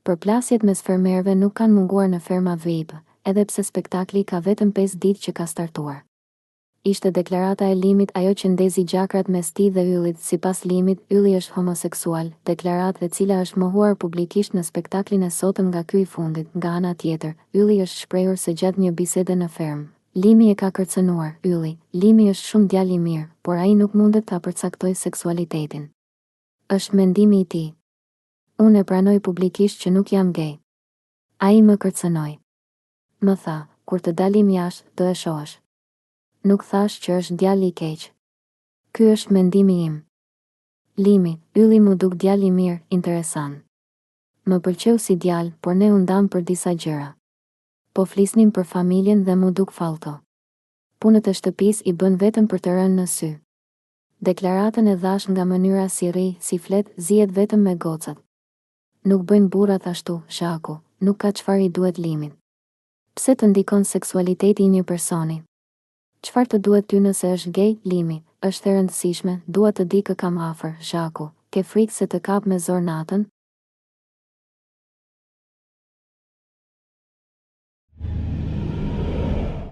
Përplasjet mes fermerëve nuk kanë munguar në ferma VIP, edhe pse spektakli ka vetëm 5 ditë që ka startuar. Ishte deklarata e Limit ajo që ndezi gjakrat mes tij dhe Yllit. Sipas Limit, Ylli është homoseksual, deklaratë e cila është mohuar publikisht në spektaklin e sotëm nga ky i fundit. Nga ana tjetër, Ylli është shprehur se gjatë një bisede në fermë, Limi e ka kërcënuar. Ylli: Limi është shumë djalë i mirë, por ai nuk mundet ta përcaktojë seksualitetin. Është mendimi i tij. Unë e pranoj publikisht që nuk jam gay. Ai më kërcënoi. Më tha, kur të dalim jashtë, do e shohësh. Nuk thash që është djalë i keq. Ky është mendimi im. Limi: Ylli mu duk djalë i mirë, interesant. Më pëlqeu si djalë, por ne u ndam për disa gjëra. Po flisnim për familjen dhe mu duk fallto. Punët e shtëpisë i bën vetëm për të rënë në sy. Deklaratën e dhash nga mënyra si rri, si flet, zihet vetëm me gocat. Nuk bëjnë burrat ashtu, Shaku, nuk ka çfarë i duhet Limit. Pse të ndikon seksualiteti i një personi? Çfarë të duhet ty nëse është gay, Limi? Është e rëndësishme, dua të di kë kam afër, Shaku. Ke frikë se të kap me zor natën?